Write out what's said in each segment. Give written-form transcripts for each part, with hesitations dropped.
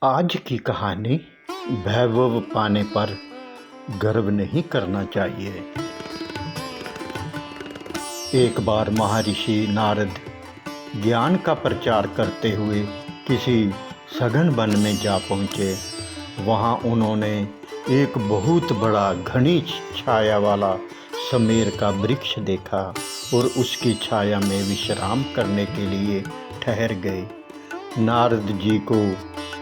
आज की कहानी वैभव पाने पर गर्व नहीं करना चाहिए। एक बार महर्षि नारद ज्ञान का प्रचार करते हुए किसी सघन वन में जा पहुँचे। वहाँ उन्होंने एक बहुत बड़ा घनी छाया वाला समेर का वृक्ष देखा और उसकी छाया में विश्राम करने के लिए ठहर गए। नारद जी को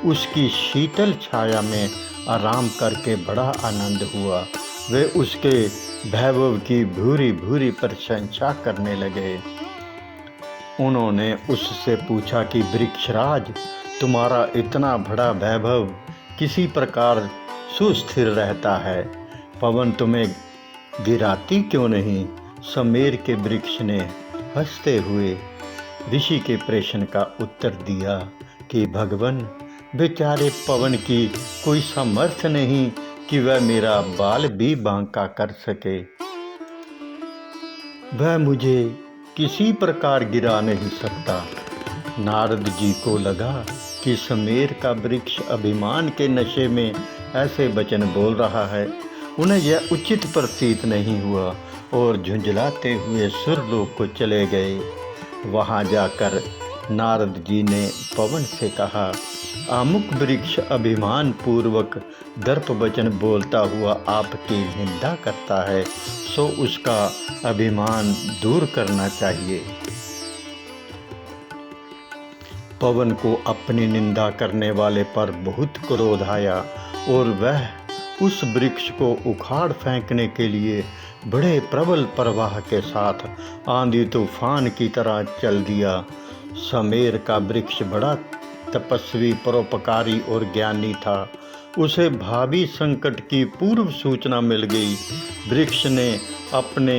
उसकी शीतल छाया में आराम करके बड़ा आनंद हुआ। वे उसके वैभव की भूरी भूरी प्रशंसा करने लगे। उन्होंने उससे पूछा कि वृक्षराज, तुम्हारा इतना बड़ा वैभव किसी प्रकार सुस्थिर रहता है, पवन तुम्हें गिराती क्यों नहीं? समेर के वृक्ष ने हंसते हुए ऋषि के प्रश्न का उत्तर दिया कि भगवान, बेचारे पवन की कोई सामर्थ्य नहीं कि वह मेरा बाल भी बांका कर सके। वह मुझे किसी प्रकार गिरा नहीं सकता। नारद जी को लगा कि समेर का वृक्ष अभिमान के नशे में ऐसे वचन बोल रहा है। उन्हें यह उचित प्रतीत नहीं हुआ और झुंझलाते हुए सुरलोक को चले गए। वहाँ जाकर नारद जी ने पवन से कहा, अमुक वृक्ष अभिमान पूर्वक दर्प वचन बोलता हुआ आपकी निंदा करता है, सो उसका अभिमान दूर करना चाहिए। पवन को अपनी निंदा करने वाले पर बहुत क्रोध आया और वह उस वृक्ष को उखाड़ फेंकने के लिए बड़े प्रबल प्रवाह के साथ आंधी तूफान की तरह चल दिया। समेर का वृक्ष बड़ा तपस्वी, परोपकारी और ज्ञानी था। उसे भावी संकट की पूर्व सूचना मिल गई। वृक्ष ने अपने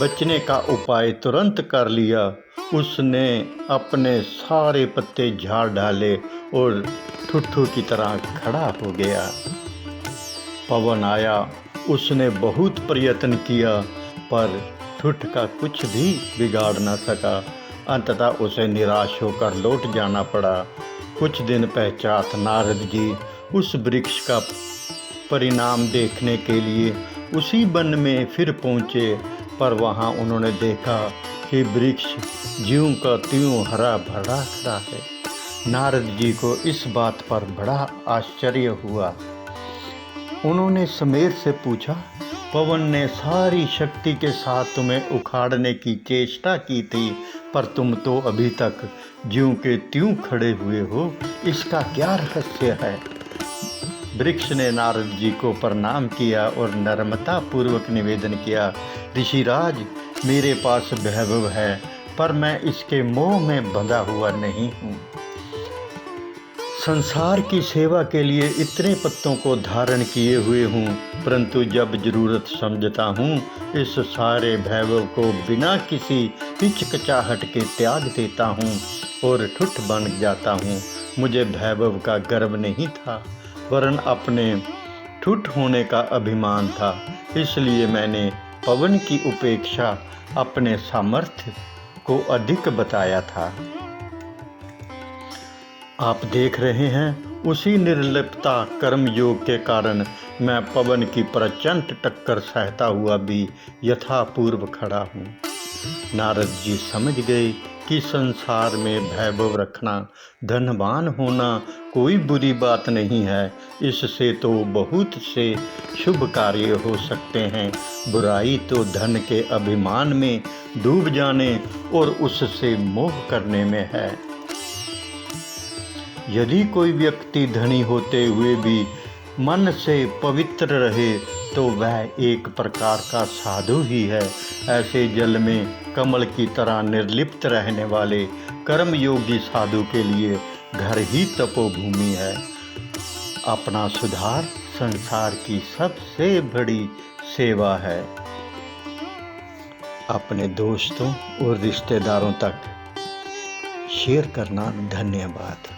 बचने का उपाय तुरंत कर लिया। उसने अपने सारे पत्ते झाड़ डाले और ठुट्ठू की तरह खड़ा हो गया। पवन आया, उसने बहुत प्रयत्न किया पर ठुठ का कुछ भी बिगाड़ न सका। अंततः उसे निराश होकर लौट जाना पड़ा। कुछ दिन पश्चात नारद जी उस वृक्ष का परिणाम देखने के लिए उसी वन में फिर पहुँचे, पर वहाँ उन्होंने देखा कि वृक्ष ज्यों का त्यों हरा भरा खड़ा है। नारद जी को इस बात पर बड़ा आश्चर्य हुआ। उन्होंने समेर से पूछा, पवन ने सारी शक्ति के साथ तुम्हें उखाड़ने की चेष्टा की थी, पर तुम तो अभी तक ज्यों के त्यों खड़े हुए हो, इसका क्या रहस्य है? वृक्ष ने नारद जी को प्रणाम किया और नम्रता पूर्वक निवेदन किया, ऋषिराज, मेरे पास वैभव है पर मैं इसके मोह में बंधा हुआ नहीं हूँ। संसार की सेवा के लिए इतने पत्तों को धारण किए हुए हूँ, परंतु जब जरूरत समझता हूँ इस सारे वैभव को बिना किसी हिचकिचाहट के त्याग देता हूँ और ठुठ बन जाता हूँ। मुझे वैभव का गर्व नहीं था, वरन अपने ठुठ होने का अभिमान था। इसलिए मैंने पवन की उपेक्षा अपने सामर्थ्य को अधिक बताया था। आप देख रहे हैं, उसी निर्लिप्तता कर्म योग के कारण मैं पवन की प्रचंड टक्कर सहता हुआ भी यथापूर्व खड़ा हूँ। नारद जी समझ गए कि संसार में वैभव रखना, धनवान होना कोई बुरी बात नहीं है। इससे तो बहुत से शुभ कार्य हो सकते हैं। बुराई तो धन के अभिमान में डूब जाने और उससे मोह करने में है। यदि कोई व्यक्ति धनी होते हुए भी मन से पवित्र रहे तो वह एक प्रकार का साधु ही है। ऐसे जल में कमल की तरह निर्लिप्त रहने वाले कर्मयोगी साधु के लिए घर ही तपोभूमि है। अपना सुधार संसार की सबसे बड़ी सेवा है। अपने दोस्तों और रिश्तेदारों तक शेयर करना। धन्यवाद।